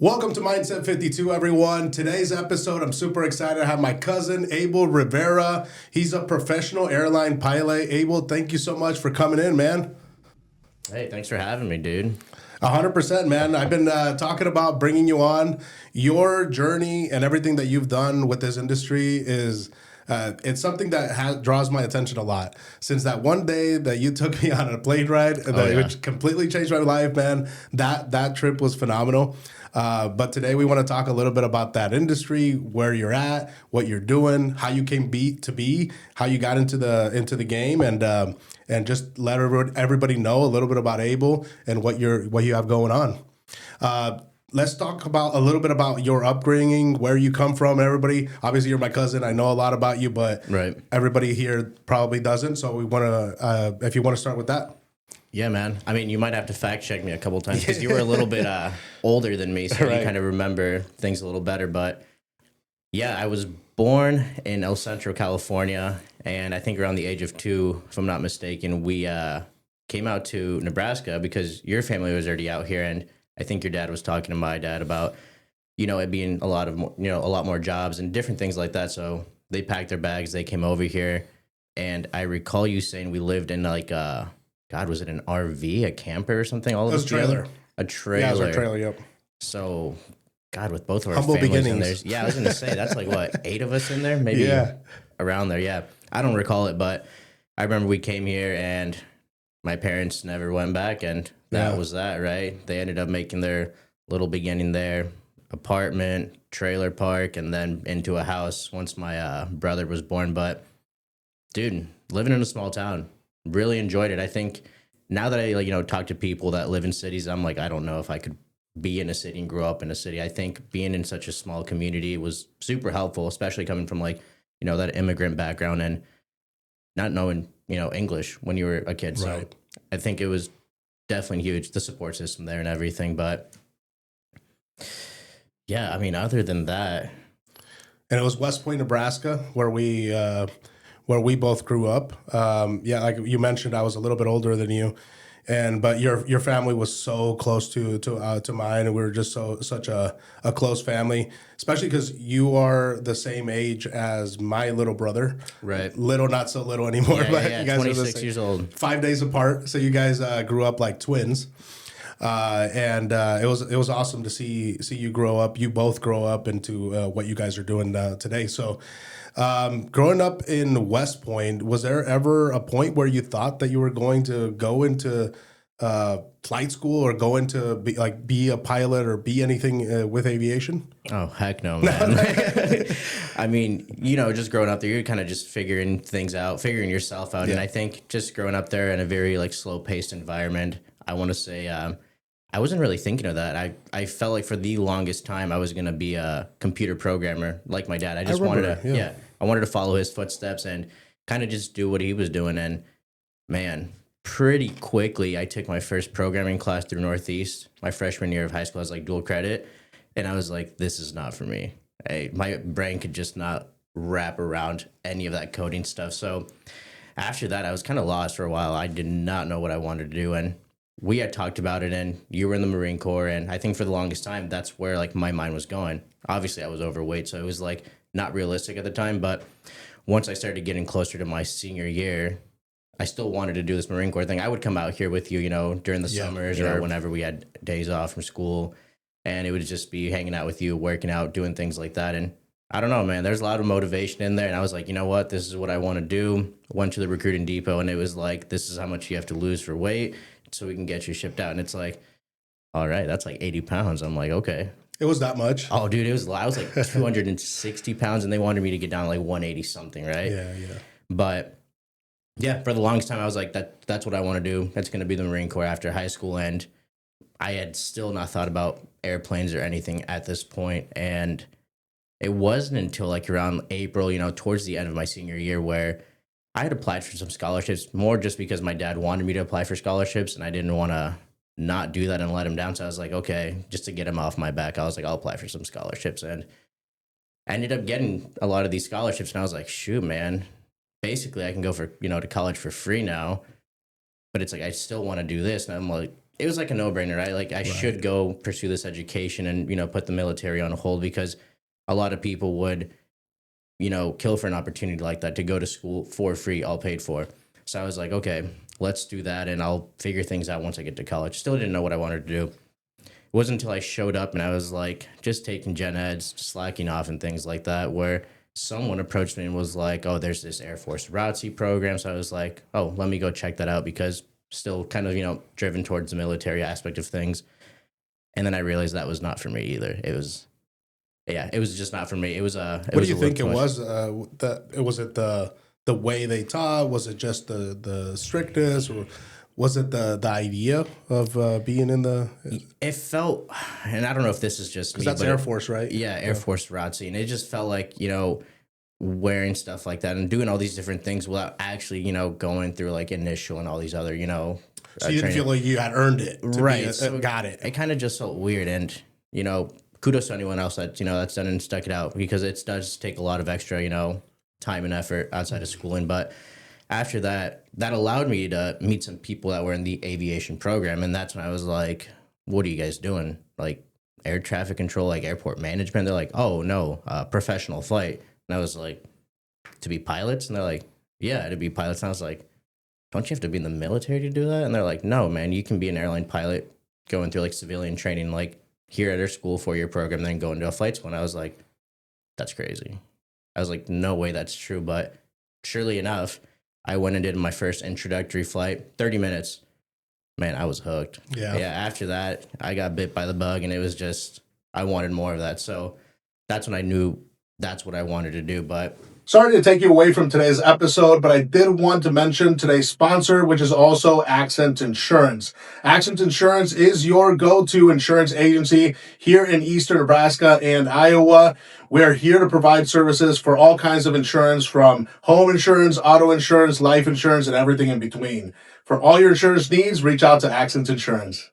Welcome to Mindset 52, everyone. Today's episode, I'm super excited to have my cousin, Abel Rivera. He's a professional airline pilot. Abel, thank you so much for coming in, man. Hey, thanks for having me, dude. 100%, man. I've been talking about bringing you on. Your journey and everything that you've done with this industry is... it's something that draws my attention a lot. Since that one day that you took me on a plane ride, which completely changed my life, man. That trip was phenomenal. But today we want to talk a little bit about that industry, where you're at, what you're doing, how you came to be, how you got into the game, and just let everybody know a little bit about Abel and what you have going on. Let's talk about a little bit about your upbringing, where you come from. Everybody, obviously, you're my cousin. I know a lot about you, but everybody here probably doesn't. So we want to, if you want to start with that. Yeah, man. I mean, you might have to fact check me a couple times because you were a little bit older than me, so you kind of remember things a little better. But yeah, I was born in El Centro, California, and I think around the age of 2, if I'm not mistaken, we came out to Nebraska because your family was already out here, and I think your dad was talking to my dad about, it being a lot more jobs and different things like that. So they packed their bags, they came over here, and I recall you saying we lived in like God, was it an RV, a camper or something? All of us trailer. A trailer. Yeah, it was a trailer, yep. So, God, with both of our humble families beginnings. in there. Yeah, I was going to say, that's like, what, 8 of us in there? Maybe around there, yeah. I don't recall it, but I remember we came here and my parents never went back, and that was that, right? They ended up making their little beginning there, apartment, trailer park, and then into a house once my brother was born. But, dude, living in a small town, really enjoyed it. I think now that I talk to people that live in cities, I'm like, I don't know if I could be in a city and grow up in a city. I think being in such a small community was super helpful, especially coming from that immigrant background and not knowing English when you were a kid. So I think it was definitely huge, the support system there and everything. But yeah, I mean, other than that, and it was West Point, Nebraska, where we both grew up. Like you mentioned, I was a little bit older than you, but your family was so close to mine, and we were just such a close family. Especially because you are the same age as my little brother. Right. Little, not so little anymore. Yeah, but yeah, you guys 26 years old. 5 days apart. So you guys grew up like twins. It was awesome to see you grow up. You both grow up into what you guys are doing today. So. Growing up in West Point, was there ever a point where you thought that you were going to go into flight school or go into be a pilot or be anything with aviation? Oh, heck no, man. I mean, just growing up there, you're kind of just figuring things out, figuring yourself out. Yeah. And I think just growing up there in a very slow paced environment, I want to say, I wasn't really thinking of that. I felt like for the longest time I was going to be a computer programmer like my dad. I wanted to follow his footsteps and kind of just do what he was doing. And man, pretty quickly I took my first programming class through Northeast. My freshman year of high school, I was like dual credit. And I was like, this is not for me. My brain could just not wrap around any of that coding stuff. So after that, I was kind of lost for a while. I did not know what I wanted to do. And we had talked about it, and you were in the Marine Corps, and I think for the longest time, that's where my mind was going. Obviously, I was overweight, so it was not realistic at the time. But once I started getting closer to my senior year, I still wanted to do this Marine Corps thing. I would come out here with you, during the summers or whenever we had days off from school, and it would just be hanging out with you, working out, doing things like that. And I don't know, man, there's a lot of motivation in there. And I was like, you know what, this is what I want to do. Went to the recruiting depot, and it was like, this is how much you have to lose for weight so we can get you shipped out. And it's like, all right, that's 80 pounds. I'm like, okay. It was that much? Oh, dude, I was 260 pounds, and they wanted me to get down to 180 something, right? Yeah. But yeah, for the longest time, I was like, that's what I want to do. That's going to be the Marine Corps after high school. And I had still not thought about airplanes or anything at this point. And it wasn't until around April, towards the end of my senior year, where I had applied for some scholarships, more just because my dad wanted me to apply for scholarships, and I didn't want to not do that and let him down. So I was like, okay, just to get him off my back, I was like, I'll apply for some scholarships. And I ended up getting a lot of these scholarships, and I was like, shoot, man, basically I can go to college for free now. But it's I still want to do this. And I'm like, it was like a no-brainer, right? Like I should go pursue this education and, put the military on hold because a lot of people would, kill for an opportunity like that to go to school for free, all paid for. So I was like, okay, let's do that and I'll figure things out once I get to college. Still didn't know what I wanted to do. It wasn't until I showed up and I was like just taking gen eds, slacking off and things like that, where someone approached me and was like, oh, there's this Air Force ROTC program. So I was like, oh, let me go check that out because still kind of, driven towards the military aspect of things. And then I realized that was not for me either. It was just not for me. It was what do you think it was? Was it the way they taught? Was it just the strictness, or was it the idea of being in the? It felt, and I don't know if this is just me, that's Air Force, right? Yeah, Air Force ROTC, and it just felt like wearing stuff like that and doing all these different things without actually going through like initial and all these other So you didn't feel like you had earned it, right? Got it. It kind of just felt weird, and kudos to anyone else that that's done and stuck it out because it does take a lot of extra time and effort outside of schooling. But after that allowed me to meet some people that were in the aviation program, and that's when I was like, "What are you guys doing? Like air traffic control, like airport management?" They're like, "Oh no, professional flight." And I was like, "To be pilots?" And they're like, "Yeah, to be pilots." And I was like, "Don't you have to be in the military to do that?" And they're like, "No, man, you can be an airline pilot going through like civilian training, like here at our school 4-year program, then go into a flight school." And I was like, "That's crazy." I was like, "No way that's true." But surely enough, I went and did my first introductory flight, 30 minutes. Man, I was hooked. Yeah. After that, I got bit by the bug, and it was just, I wanted more of that. So that's when I knew that's what I wanted to do. But sorry to take you away from today's episode, but I did want to mention today's sponsor, which is also Accent Insurance. Accent Insurance is your go-to insurance agency here in Eastern Nebraska and Iowa. We're here to provide services for all kinds of insurance, from home insurance, auto insurance, life insurance, and everything in between. For all your insurance needs, reach out to Accent Insurance.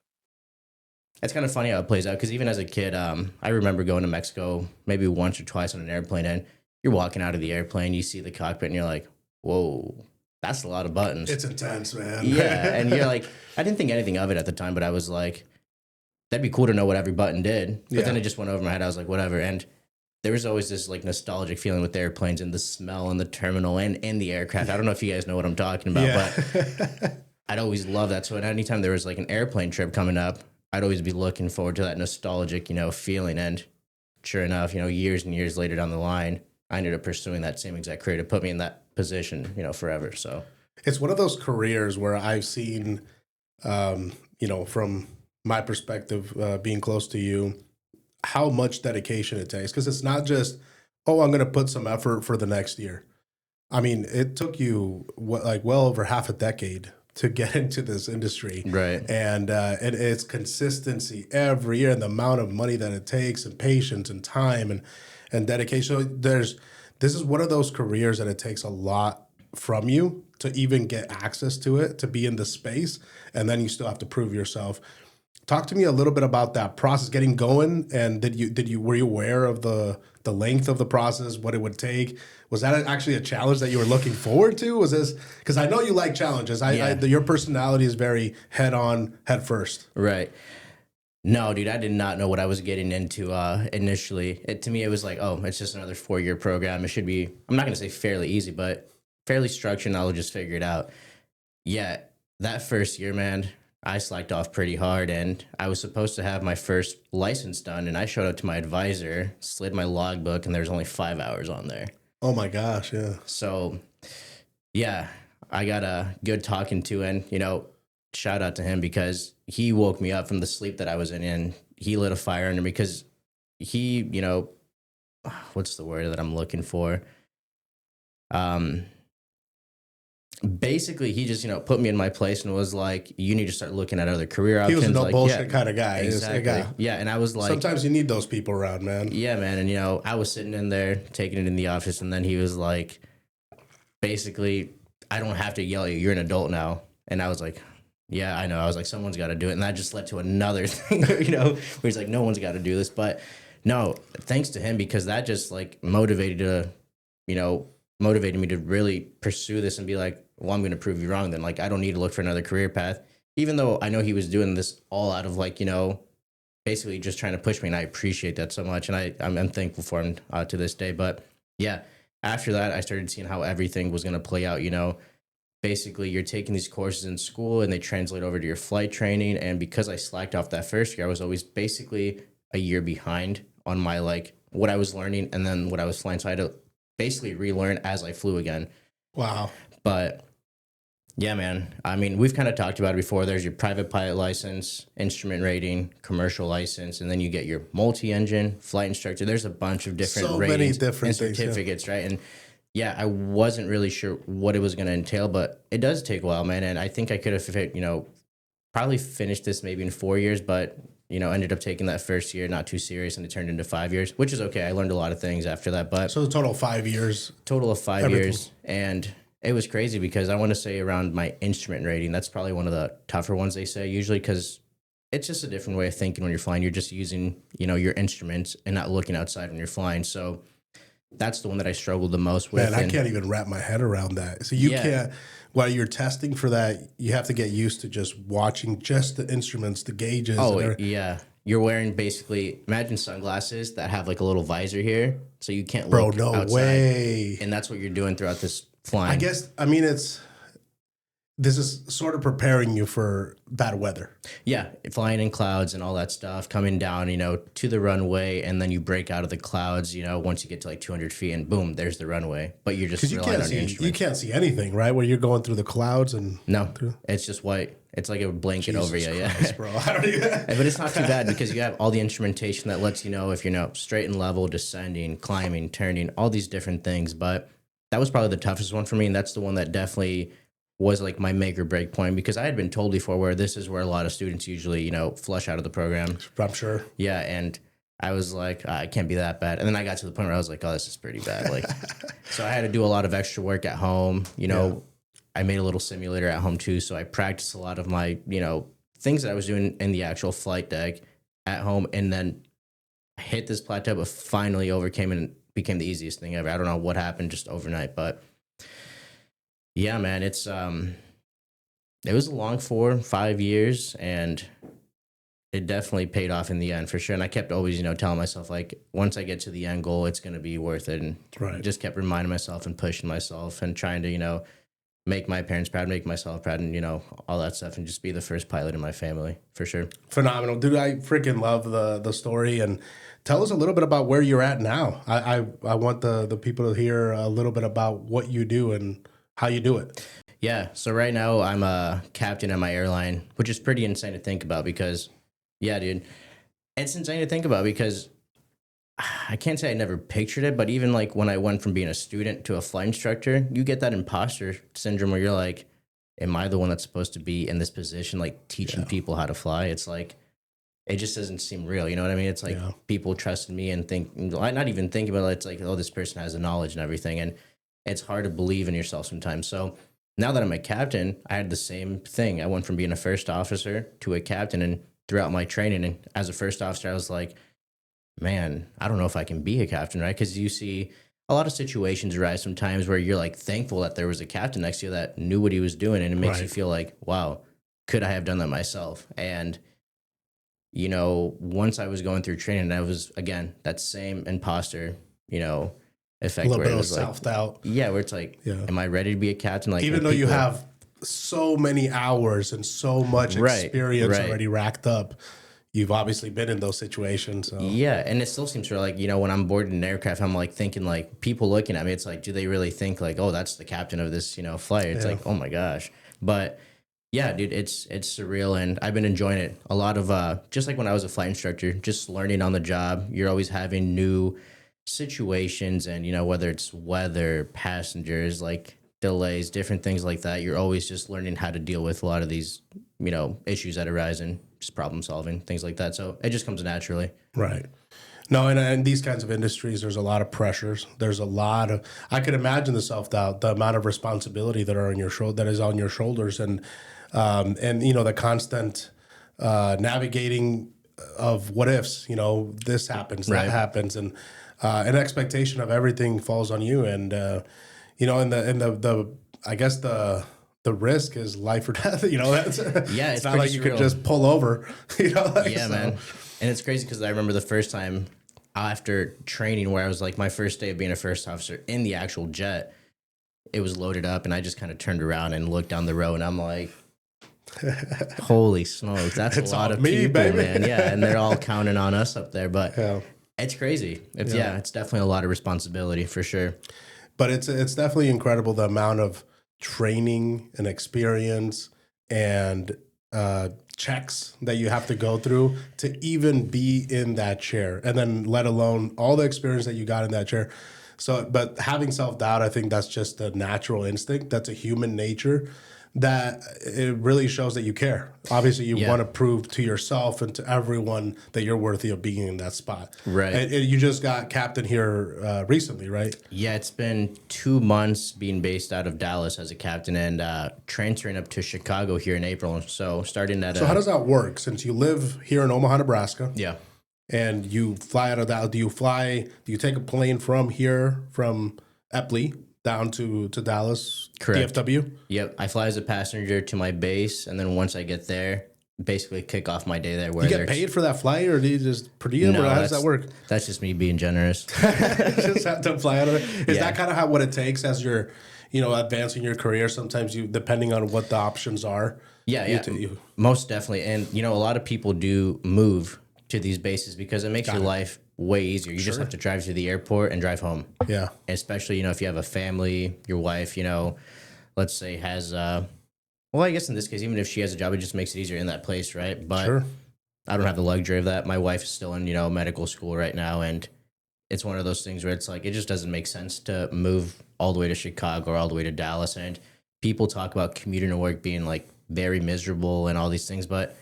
It's kind of funny how it plays out, because even as a kid, I remember going to Mexico maybe once or twice on an airplane, and you're walking out of the airplane, you see the cockpit, and you're like, whoa, that's a lot of buttons. It's intense, man. Yeah, and you're like, I didn't think anything of it at the time, but I was like, that'd be cool to know what every button did. But then it just went over my head. I was like, whatever. And there was always this like nostalgic feeling with the airplanes and the smell and the terminal and in the aircraft. I don't know if you guys know what I'm talking about, but I'd always love that. So at any time there was like an airplane trip coming up, I'd always be looking forward to that nostalgic, feeling. And sure enough, years and years later down the line, I ended up pursuing that same exact career to put me in that position, forever. So it's one of those careers where I've seen, from my perspective, being close to you, how much dedication it takes. Because it's not just, oh, I'm going to put some effort for the next year. I mean, it took you well over half a decade to get into this industry, right? And it's consistency every year, and the amount of money that it takes, and patience, and time, and dedication. So this is one of those careers that it takes a lot from you to even get access to it, to be in the space, and then you still have to prove yourself. Talk to me a little bit about that process, getting going, and were you aware of the length of the process, what it would take? Was that actually a challenge that you were looking forward to? Was this, because I know you like challenges. Your personality is very head on, head first. Right. No, dude, I did not know what I was getting into initially. To me, it was like, oh, it's just another 4-year program. It should be, I'm not going to say fairly easy, but fairly structured, and I'll just figure it out. Yeah, that first year, man, I slacked off pretty hard, and I was supposed to have my first license done, and I showed up to my advisor, slid my logbook, and there's only 5 hours on there. Oh my gosh, yeah. So, yeah, I got a good talking to, and, shout out to him, because he woke me up from the sleep that I was in, and he lit a fire under me, because he, what's the word that I'm looking for? Basically, he just, put me in my place and was like, you need to start looking at other career options. He was a no bullshit kind of guy. Exactly. Yeah, and I was like... Sometimes you need those people around, man. Yeah, man. And, I was sitting in there, taking it in the office, and then he was like, basically, I don't have to yell at you. You're an adult now. And I was like, yeah, I know. I was like, someone's got to do it. And that just led to another thing, where he's like, no one's got to do this. But no, thanks to him, because that just, motivated me to really pursue this and be like, well, I'm going to prove you wrong then. Like, I don't need to look for another career path. even though I know he was doing this all out of like, basically just trying to push me, and I appreciate that so much, and I'm thankful for him to this day. But yeah, after that, I started seeing how everything was going to play out. Basically, you're taking these courses in school, and they translate over to your flight training. And because I slacked off that first year, I was always basically a year behind on my like what I was learning, and then what I was flying. So I had to basically relearn as I flew again. Wow. But yeah, man. I mean, we've kind of talked about it before. There's your private pilot license, instrument rating, commercial license, and then you get your multi-engine flight instructor. There's a bunch of different So ratings many different and certificates, right? And yeah, I wasn't really sure what it was going to entail, but it does take a while, man. And I think I could have, probably finished this maybe in 4 years, but ended up taking that first year not too serious, and it turned into 5 years, which is okay. I learned a lot of things after that, but So the total 5 years. total of 5 Everything. years. And it was crazy because I want to say around my instrument rating, that's probably one of the tougher ones they say usually, because it's just a different way of thinking when you're flying. You're just using, your instruments and not looking outside when you're flying. So that's the one that I struggled the most with. Man, I can't even wrap my head around that. So you can't, while you're testing for that, you have to get used to just watching just the instruments, the gauges. Oh, yeah. You're wearing basically, imagine sunglasses that have like a little visor here. So you can't look Bro, no outside. way. And that's what you're doing throughout this flying. I guess, this is sort of preparing you for bad weather. Yeah, flying in clouds and all that stuff, coming down, to the runway, and then you break out of the clouds, once you get to like 200 feet, and boom, there's the runway. But you're just relying on your instruments. You can't see anything, right? Where you're going through the clouds and no, it's just white. It's like a blanket over you. Christ, Yeah, bro. I don't even... But it's not too bad because you have all the instrumentation that lets you know if you're straight and level, descending, climbing, turning, all these different things. But that was probably the toughest one for me, and that's the one that definitely was like my make or break point, because I had been told before where this is where a lot of students usually, flush out of the program. I'm sure. Yeah. And I was like, I can't be that bad. And then I got to the point where I was like, oh, this is pretty bad. Like, so I had to do a lot of extra work at home. I made a little simulator at home too. So I practiced a lot of my, things that I was doing in the actual flight deck at home. And then I hit this plateau, but finally overcame it and became the easiest thing ever. I don't know what happened just overnight, but yeah, man, it was a long 4-5 years, and it definitely paid off in the end for sure. And I kept always, telling myself, like, once I get to the end goal, it's going to be worth it. And just kept reminding myself and pushing myself and trying to, make my parents proud, make myself proud, and, all that stuff, and just be the first pilot in my family for sure. Phenomenal. Dude, I freaking love the story. And tell us a little bit about where you're at now. I want the people to hear a little bit about what you do and how you do it. Yeah. So right now I'm a captain at my airline, which is pretty insane to think about because, yeah, dude, it's insane to think about because I can't say I never pictured it, but even like when I went from being a student to a flight instructor, you get that imposter syndrome where you're like, am I the one that's supposed to be in this position, like teaching people how to fly? It's like, it just doesn't seem real. You know what I mean? It's like people trusted me and not even thinking about it. It's like, oh, this person has the knowledge and everything. And it's hard to believe in yourself sometimes. So now that I'm a captain, I had the same thing. I went from being a first officer to a captain, and throughout my training, and as a first officer, I was like, man, I don't know if I can be a captain, right? Because you see a lot of situations arise sometimes where you're like thankful that there was a captain next to you that knew what he was doing, and it makes you feel like, wow, could I have done that myself? And once I was going through training, I was, again, that same imposter, effect. A little where bit it of was self-doubt. Yeah, where it's like, am I ready to be a captain? Like, even though you have so many hours and so much experience already racked up, you've obviously been in those situations. So. Yeah, and it still seems like, when I'm boarding an aircraft, I'm like thinking like people looking at me, it's like, do they really think like, oh, that's the captain of this, flight? It's like, oh my gosh. But yeah, dude, it's surreal, and I've been enjoying it. A lot of just like when I was a flight instructor, just learning on the job. You're always having new situations, and whether it's weather, passengers, like delays, different things like that. You're always just learning how to deal with a lot of these, issues that arise, and just problem solving, things like that. So it just comes naturally. Right. No, and these kinds of industries, there's a lot of pressures. There's a lot of, I could imagine the self-doubt, the amount of responsibility that is on your shoulders, and the constant navigating of what ifs. This happens, that happens, and an expectation of everything falls on you. And in the I guess the the risk is life or death. That's Yeah, it's it's not pretty like you could surreal. just pull over. Yeah, man. And it's crazy because I remember the first time after training where I was like my first day of being a first officer in the actual jet, it was loaded up and I just kind of turned around and looked down the road and I'm like, holy smokes, that's It's a lot all of me, people, baby. man. Yeah, and they're all counting on us up there, but Yeah. it's crazy. It's definitely a lot of responsibility for sure. But it's definitely incredible the amount of training and experience and checks that you have to go through to even be in that chair, and then let alone all the experience that you got in that chair. So, but having self doubt, I think that's just a natural instinct. That's a human nature. That it really shows that you care. Obviously, you Yeah. want to prove to yourself and to everyone that you're worthy of being in that spot. Right. And you just got captain here recently, right? Yeah, it's been 2 months being based out of Dallas as a captain and transferring up to Chicago here in April. So starting at So how does that work? Since you live here in Omaha, Nebraska, yeah. and you fly out of that, do you take a plane from here, from Epley, down to Dallas, Correct. DFW? Yep, I fly as a passenger to my base, and then once I get there, basically kick off my day there. Where You get paid for that flight, or do you just per diem, No, or how does that's- that work? That's just me being generous. Just have to fly out of it. Is Yeah. that kind of what it takes as you're, advancing your career? Sometimes you, depending on what the options are. Yeah, most definitely. And a lot of people do move to these bases because it makes your life way easier. You just have to drive to the airport and drive home. Yeah. Especially, if you have a family, your wife, let's say has, well, I guess in this case, even if she has a job, it just makes it easier in that place, right? But Sure. I don't have the luxury of that. My wife is still in, medical school right now. And it's one of those things where it's like, it just doesn't make sense to move all the way to Chicago or all the way to Dallas. And people talk about commuting to work being like very miserable and all these things. But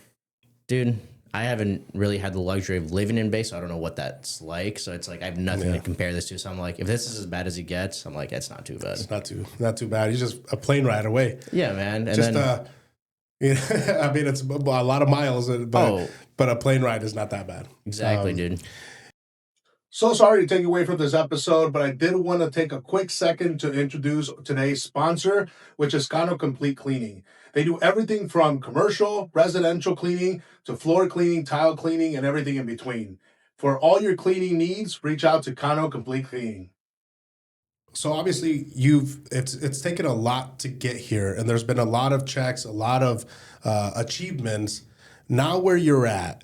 dude, I haven't really had the luxury of living in base, so I don't know what that's like. So it's like I have nothing to compare this to. So I'm like, if this is as bad as it gets, I'm like, it's not too bad. It's not too bad. It's just a plane ride away. Yeah, man. And Just then, I mean, it's a lot of miles, but a plane ride is not that bad. exactly, dude. So sorry to take you away from this episode, but I did want to take a quick second to introduce today's sponsor, which is Cano Complete Cleaning. They do everything from commercial, residential cleaning to floor cleaning, tile cleaning, and everything in between. For all your cleaning needs, reach out to Cano Complete Cleaning. So obviously it's taken a lot to get here, and there's been a lot of checks, a lot of achievements. Now where you're at,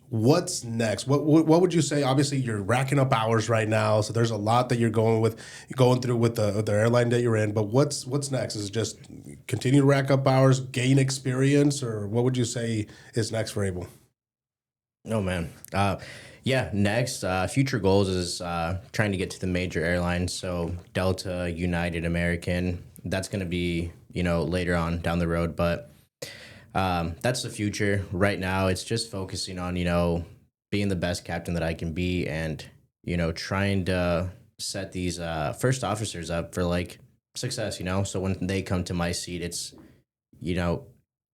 what's next? What would you say? Obviously, you're racking up hours right now, so there's a lot that you're going through with the airline that you're in. But what's next? Is it just continue to rack up hours, gain experience, or what would you say is next for Abel? Oh man. Yeah, next future goals is trying to get to the major airlines. So Delta, United, American. That's going to be later on down the road, but that's the future. Right now, it's just focusing on being the best captain that I can be, and trying to set these first officers up for like success. So when they come to my seat, it's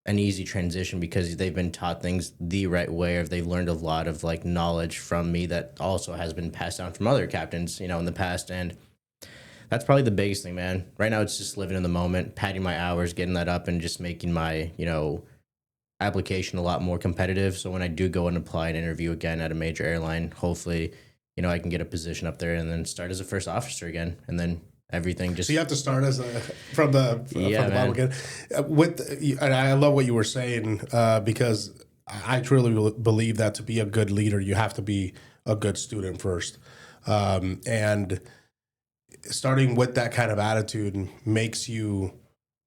an easy transition because they've been taught things the right way, or they've learned a lot of like knowledge from me that also has been passed down from other captains, in the past. And that's probably the biggest thing, man. Right now, it's just living in the moment, padding my hours, getting that up, and just making my, application a lot more competitive. So when I do go and apply and interview again at a major airline, hopefully, I can get a position up there and then start as a first officer again. And then everything just... So you have to start from the bottom again. And I love what you were saying because I truly believe that to be a good leader, you have to be a good student first. And starting with that kind of attitude makes you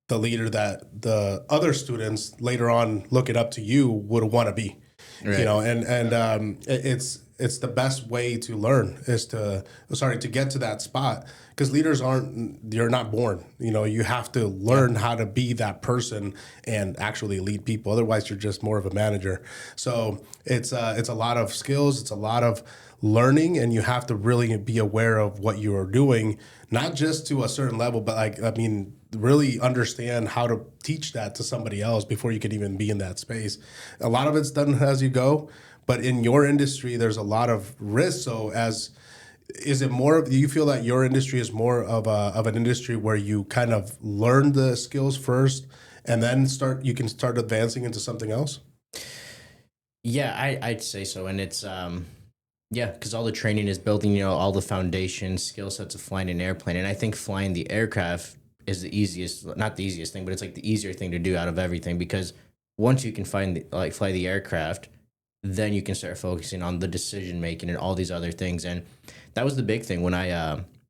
the leader that the other students later on looking up to you would want to be. Right. It's the best way to learn is to get to that spot, because leaders you're not born. You have to learn how to be that person and actually lead people. Otherwise, you're just more of a manager. So it's a lot of skills. It's a lot of learning, and you have to really be aware of what you are doing, not just to a certain level, but really understand how to teach that to somebody else before you can even be in that space. A lot of it's done as you go, but in your industry, there's a lot of risk. So as is it more do you feel that your industry is more of an industry where you kind of learn the skills first and then you can start advancing into something else? Yeah, I'd say so. And it's, yeah, because all the training is building, all the foundation skill sets of flying an airplane. And I think flying the aircraft is the easiest, not the easiest thing, but it's like the easier thing to do out of everything because once you can fly the aircraft, then you can start focusing on the decision making and all these other things. And that was the big thing when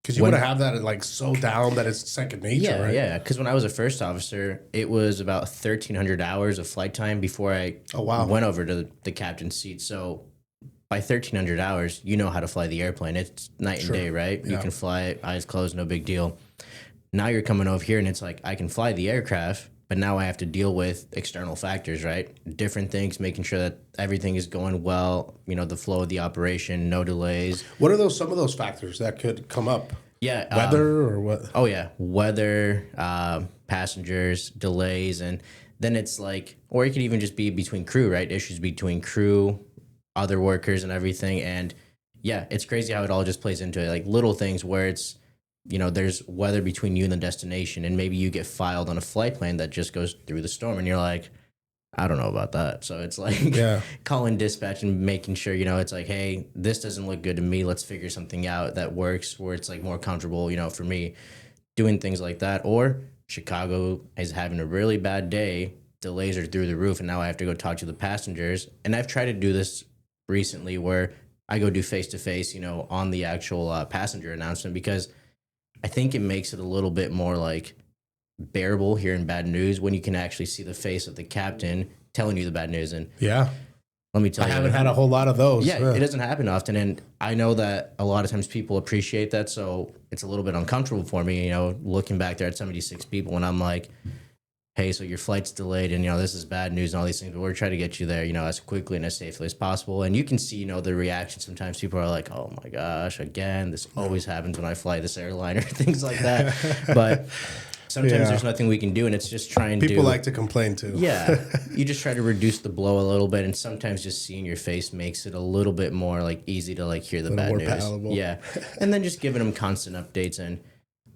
because you want to have that like so down that it's second nature, yeah, right? Yeah. Because when I was a first officer, it was about 1,300 hours of flight time before I went over to the captain's seat. So by 1,300 hours, you know how to fly the airplane. It's night and day, right? Yeah. You can fly it, eyes closed, no big deal. Now you're coming over here and it's like, I can fly the aircraft, but now I have to deal with external factors, right? Different things, making sure that everything is going well, the flow of the operation, no delays. What are some of those factors that could come up? Yeah. Weather or what? Oh, yeah. Weather, passengers, delays. And then it's like, or it could even just be between crew, right? Issues between crew, other workers and everything. And yeah, it's crazy how it all just plays into it. Like little things where it's, there's weather between you and the destination, and maybe you get filed on a flight plan that just goes through the storm, and you're like, I don't know about that. So it's like calling dispatch and making sure, it's like, hey, this doesn't look good to me. Let's figure something out that works where it's like more comfortable, for me doing things like that. Or Chicago is having a really bad day. Delays are through the roof, and now I have to go talk to the passengers. And I've tried to do this recently where I go do face-to-face, on the actual passenger announcement because I think it makes it a little bit more like bearable hearing bad news when you can actually see the face of the captain telling you the bad news. And yeah, let me tell you, I haven't had a whole lot of those. Yeah, it doesn't happen often. And I know that a lot of times people appreciate that. So it's a little bit uncomfortable for me, looking back there at 76 people and I'm like, hey, so your flight's delayed and, this is bad news and all these things, but we're trying to get you there, as quickly and as safely as possible. And you can see, the reaction. Sometimes people are like, oh my gosh, again, this always happens when I fly this airline or things like that. But sometimes there's nothing we can do. And it's just trying People like to complain too. Yeah. You just try to reduce the blow a little bit. And sometimes just seeing your face makes it a little bit more like easy to like hear the bad news. Palatable. Yeah. And then just giving them constant updates. And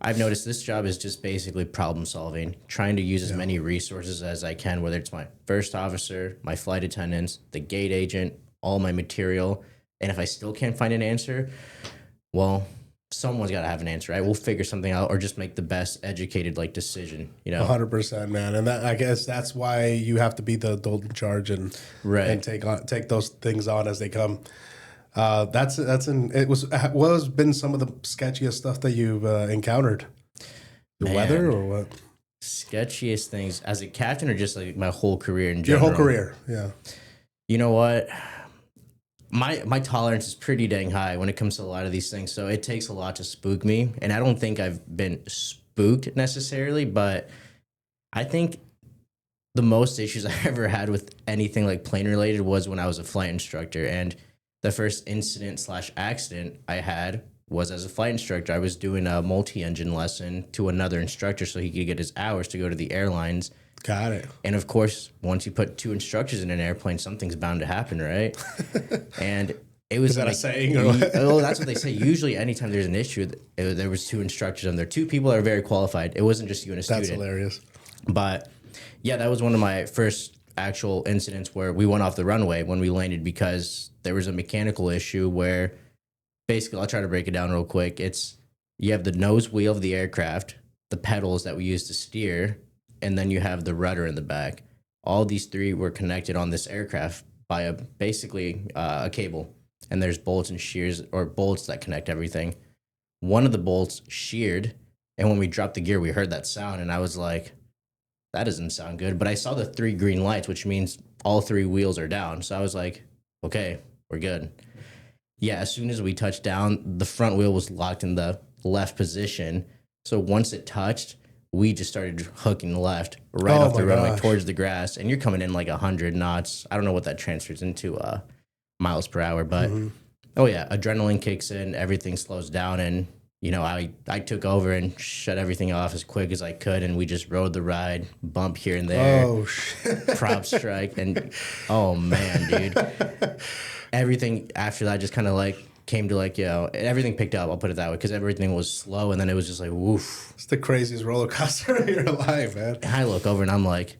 I've noticed this job is just basically problem solving, trying to use as many resources as I can, whether it's my first officer, my flight attendants, the gate agent, all my material. And if I still can't find an answer, well, someone's got to have an answer, right? We'll figure something out or just make the best educated decision, 100%, man. And I guess that's why you have to be the adult in charge and take those things on as they come. What has been some of the sketchiest stuff that you've encountered? The weather or what? Sketchiest things as a captain or just like my whole career in general? Your whole career, yeah. You know what? My tolerance is pretty dang high when it comes to a lot of these things. So it takes a lot to spook me. And I don't think I've been spooked necessarily, but I think the most issues I ever had with anything like plane related was when I was a flight instructor. And the first incident/accident I had was as a flight instructor. I was doing a multi-engine lesson to another instructor so he could get his hours to go to the airlines. Got it. And of course, once you put two instructors in an airplane, something's bound to happen, right? And it was Is that a saying? Or oh, that's what they say. Usually, anytime there's an issue, there was two instructors on there. Two people that are very qualified. It wasn't just you and a student. That's hilarious. But yeah, that was one of my first actual incidents where we went off the runway when we landed because there was a mechanical issue where basically, I'll try to break it down real quick. You have the nose wheel of the aircraft, the pedals that we use to steer, and then you have the rudder in the back. All these three were connected on this aircraft by a cable. And there's bolts and shears or bolts that connect everything. One of the bolts sheared, and when we dropped the gear, we heard that sound, and I was like, that doesn't sound good. But I saw the 3 green lights, which means all 3 wheels are down. So I was like, okay, we're good. Yeah, as soon as we touched down, the front wheel was locked in the left position. So once it touched, we just started hooking left off the runway towards the grass. And you're coming in like 100 knots. I don't know what that transfers into miles per hour. But, oh, yeah, adrenaline kicks in. Everything slows down. And, I took over and shut everything off as quick as I could. And we just rode the ride, bump here and there. Oh, shit. Prop strike. And, oh, man, dude. Everything after that just kind of like came to like, everything picked up. I'll put it that way, because everything was slow, and then it was just like woof. It's the craziest roller coaster of your life, man. And I look over and I'm like,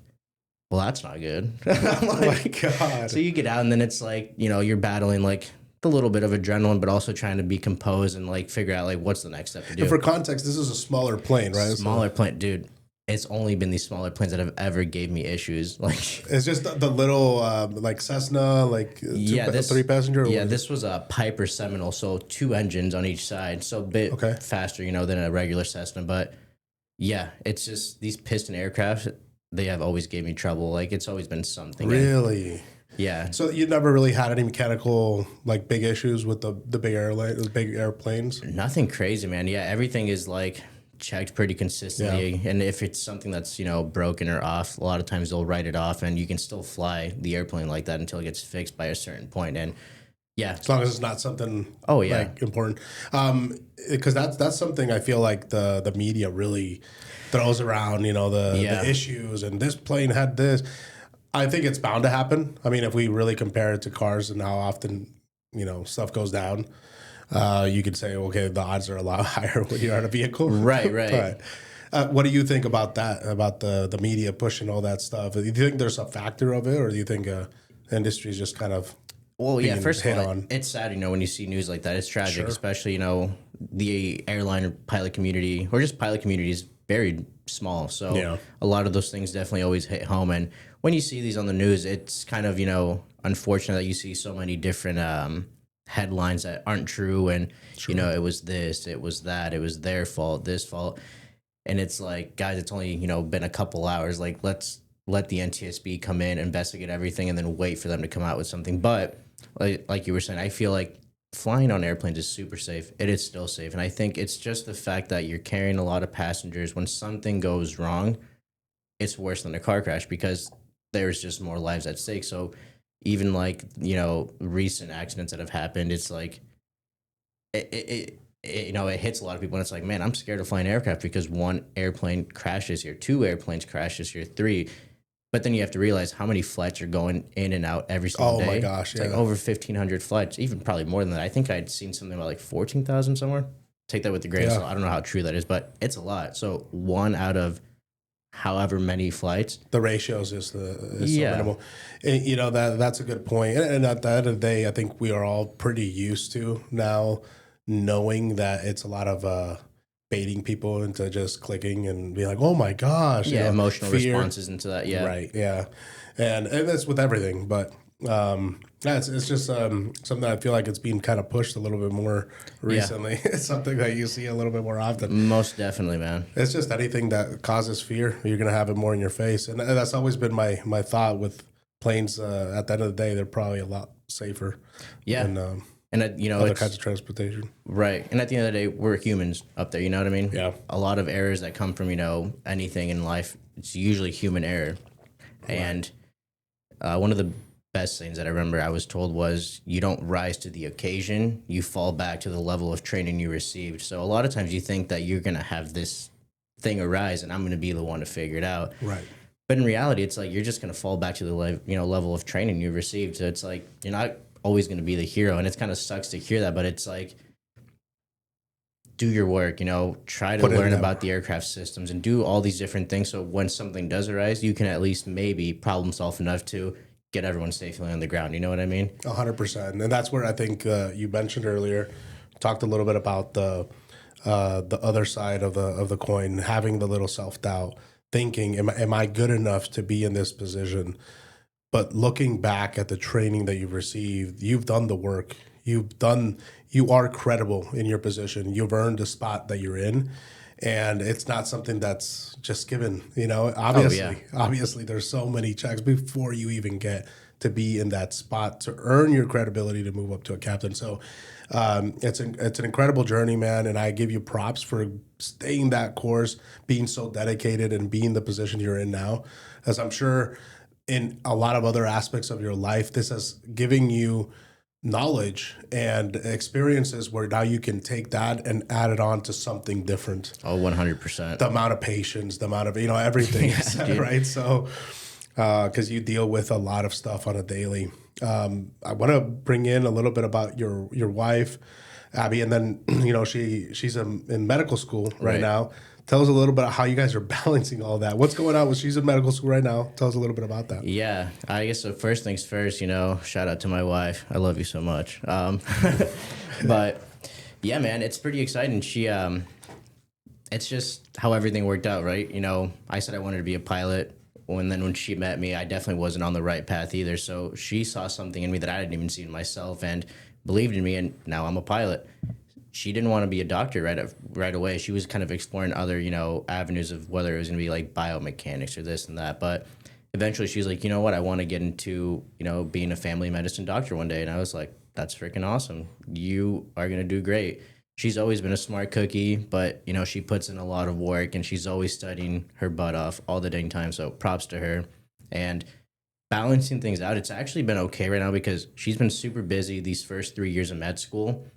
well, that's not good. I'm Oh my God. so you get out, and then it's like, you're battling like the little bit of adrenaline, but also trying to be composed and like figure out like what's the next step to do. And for context, this is a smaller plane, right? Smaller plane, dude. It's only been these smaller planes that have ever gave me issues. Like, it's just the little like Cessna, like three passenger. Yeah, this was a Piper Seminole, so 2 engines on each side, so a bit faster, than a regular Cessna. But yeah, it's just these piston aircraft. They have always gave me trouble. Like, it's always been something. Really? Yeah. So you never really had any mechanical like big issues with the big airplanes? Nothing crazy, man. Yeah, everything is like checked pretty consistently, and if it's something that's broken or off, a lot of times they'll write it off, and you can still fly the airplane like that until it gets fixed by a certain point. And yeah, as long as it's not something like important, because that's something I feel like the media really throws around, the issues, and this plane had this. I think it's bound to happen. I mean, if we really compare it to cars and how often stuff goes down, you could say, okay, the odds are a lot higher when you're on a vehicle. Right. But, what do you think about that, about the media pushing all that stuff? Do you think there's a factor of it, or do you think the industry is just kind of first of all, it's sad, when you see news like that. It's tragic, especially, the airline or pilot community, or just pilot community, is very small. So a lot of those things definitely always hit home. And when you see these on the news, it's kind of, unfortunate that you see so many different headlines that aren't true. And, it was this, it was that, it was their fault, this fault. And it's like, guys, it's only, been a couple hours. Like, let's let the NTSB come in, investigate everything, and then wait for them to come out with something. But like you were saying, I feel like flying on airplanes is super safe. It is still safe. And I think it's just the fact that you're carrying a lot of passengers. When something goes wrong, it's worse than a car crash, because there's just more lives at stake. So even like, recent accidents that have happened, it's like, it hits a lot of people, and it's like, man, I'm scared of flying aircraft because 1 airplane crashes here, 2 airplanes crashes here, 3. But then you have to realize how many flights are going in and out every single day. Oh my gosh, it's like over 1,500 flights, even probably more than that. I think I'd seen something about like 14,000 somewhere. Take that with a grain of salt. I don't know how true that is, but it's a lot. So 1 out of however many flights. The ratios is so minimal. And, that's a good point. And at the end of the day, I think we are all pretty used to now knowing that it's a lot of baiting people into just clicking and being like, oh my gosh. Emotional fear. Responses into that. Yeah. Right. Yeah. And that's with everything. But it's just something I feel like it's being kind of pushed a little bit more recently. It's something that you see a little bit more often. Most definitely, man. It's just anything that causes fear, you're going to have it more in your face. And that's always been my thought with planes. At the end of the day, they're probably a lot safer. Yeah. And other kinds of transportation. Right. And at the end of the day, we're humans up there. You know what I mean? Yeah. A lot of errors that come from, anything in life, it's usually human error. Right. And one of the best things that I remember I was told was, you don't rise to the occasion, you fall back to the level of training you received. So a lot of times you think that you're going to have this thing arise and I'm going to be the one to figure it out. Right. But in reality, it's like you're just going to fall back to the level of training you received. So it's like you're not always going to be the hero, and it kind of sucks to hear that, but it's like, do your work, try to learn about the aircraft systems and do all these different things, so when something does arise, you can at least maybe problem solve enough to get everyone safely on the ground. You know what I mean? 100%. And that's where I think you mentioned earlier, talked a little bit about the other side of the coin, having the little self-doubt, thinking, am I good enough to be in this position? But looking back at the training that you've received, you've done the work. You are credible in your position. You've earned the spot that you're in. And it's not something that's just given, obviously there's so many checks before you even get to be in that spot to earn your credibility to move up to a captain. So it's an incredible journey, man. And I give you props for staying that course, being so dedicated, and being the position you're in now, as I'm sure in a lot of other aspects of your life, this is giving you knowledge and experiences where now you can take that and add it on to something different. Oh, 100%. The amount of patience, the amount of, everything, right? So because you deal with a lot of stuff on a daily. I want to bring in a little bit about your wife, Abby, and then she's in medical school right now. Tell us a little bit about how you guys are balancing all that. What's going on? She's in medical school right now. Tell us a little bit about that. Yeah, I guess so. First things first, shout out to my wife. I love you so much. But yeah, man, it's pretty exciting. It's just how everything worked out, right? I said I wanted to be a pilot. And then when she met me, I definitely wasn't on the right path either. So she saw something in me that I didn't even see in myself and believed in me. And now I'm a pilot. She didn't want to be a doctor right away. She was kind of exploring other, avenues of whether it was going to be like biomechanics or this and that. But eventually she was like, you know what, I want to get into, being a family medicine doctor one day. And I was like, that's freaking awesome. You are going to do great. She's always been a smart cookie, but, she puts in a lot of work and she's always studying her butt off all the dang time. So props to her. And balancing things out, it's actually been okay right now because she's been super busy these first 3 years of med school.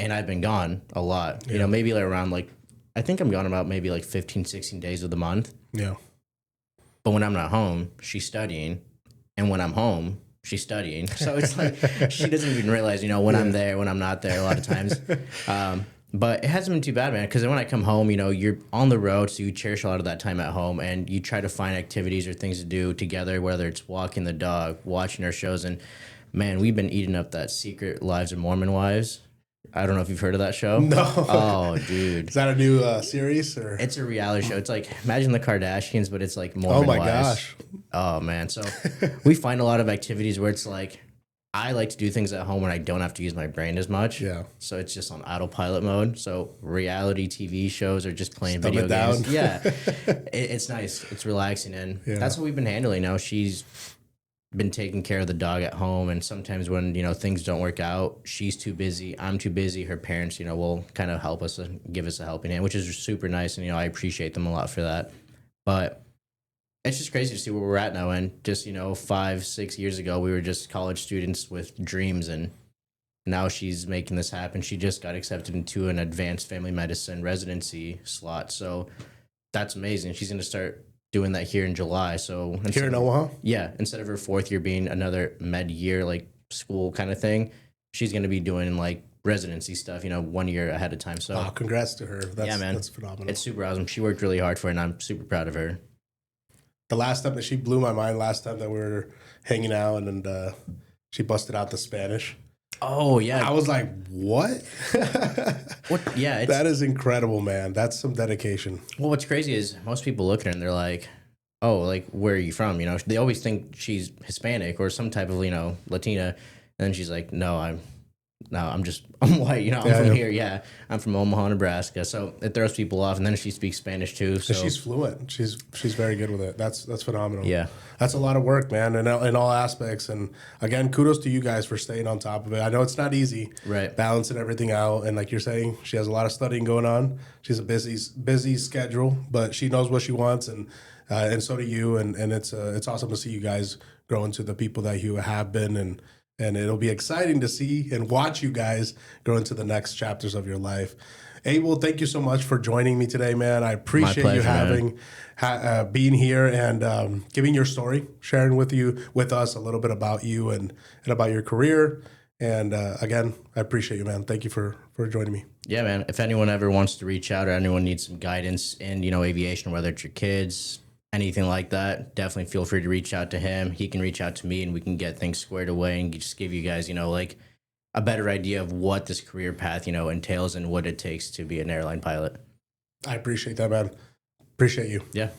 And I've been gone a lot, maybe like around I think I'm gone about maybe like 15, 16 days of the month. Yeah. But when I'm not home, she's studying. And when I'm home, she's studying. So it's like, she doesn't even realize, when I'm there, when I'm not there a lot of times. But it hasn't been too bad, man. Because when I come home, you're on the road. So you cherish a lot of that time at home and you try to find activities or things to do together, whether it's walking the dog, watching our shows. And man, we've been eating up that Secret Lives of Mormon Wives. I don't know if you've heard of that show. No. Oh, dude. Is that a new series? Or? It's a reality show. It's like, imagine the Kardashians, but it's like Mormon wives. Oh, my gosh. Oh, man. So we find a lot of activities where it's like, I like to do things at home when I don't have to use my brain as much. Yeah. So it's just on autopilot mode. So reality TV shows are just playing video games. Yeah. It's nice. It's relaxing. And that's what we've been handling now. She's been taking care of the dog at home, and sometimes when things don't work out, she's too busy, I'm too busy, her parents will kind of help us and give us a helping hand, which is super nice, and I appreciate them a lot for that. But it's just crazy to see where we're at now. And just 5-6 years ago we were just college students with dreams, and now she's making this happen. She just got accepted into an advanced family medicine residency slot, so that's amazing. She's going to start doing that here in July. So here in Omaha? Yeah. Instead of her fourth year being another med year, like school kind of thing, she's going to be doing like residency stuff, 1 year ahead of time. So congrats to her. Yeah, man. That's phenomenal. It's super awesome. She worked really hard for it, and I'm super proud of her. The last time that she blew my mind, last time that we were hanging out and she busted out the Spanish. Oh, yeah. I was like, what? What? Yeah. That is incredible, man. That's some dedication. Well, what's crazy is most people look at her and they're like, oh, like, where are you from? They always think she's Hispanic or some type of, Latina. And then she's like, I'm white, I'm from here. Yeah. I'm from Omaha, Nebraska. So it throws people off. And then she speaks Spanish too. So she's fluent. She's very good with it. That's phenomenal. Yeah. That's a lot of work, man, in all aspects. And again, kudos to you guys for staying on top of it. I know it's not easy, right? Balancing everything out. And like you're saying, she has a lot of studying going on. She's a busy schedule, but she knows what she wants, and so do you. And it's awesome to see you guys grow into the people that you have been, and it'll be exciting to see and watch you guys grow into the next chapters of your life. Abel, thank you so much for joining me today, man. I appreciate you being here and giving your story, sharing with us a little bit about you and about your career. And again, I appreciate you, man. Thank you for joining me. Yeah, man. If anyone ever wants to reach out or anyone needs some guidance in, aviation, whether it's your kids, anything like that, definitely feel free to reach out to him. He can reach out to me, and we can get things squared away and just give you guys, like a better idea of what this career path, entails and what it takes to be an airline pilot. I appreciate that, man. Appreciate you. Yeah.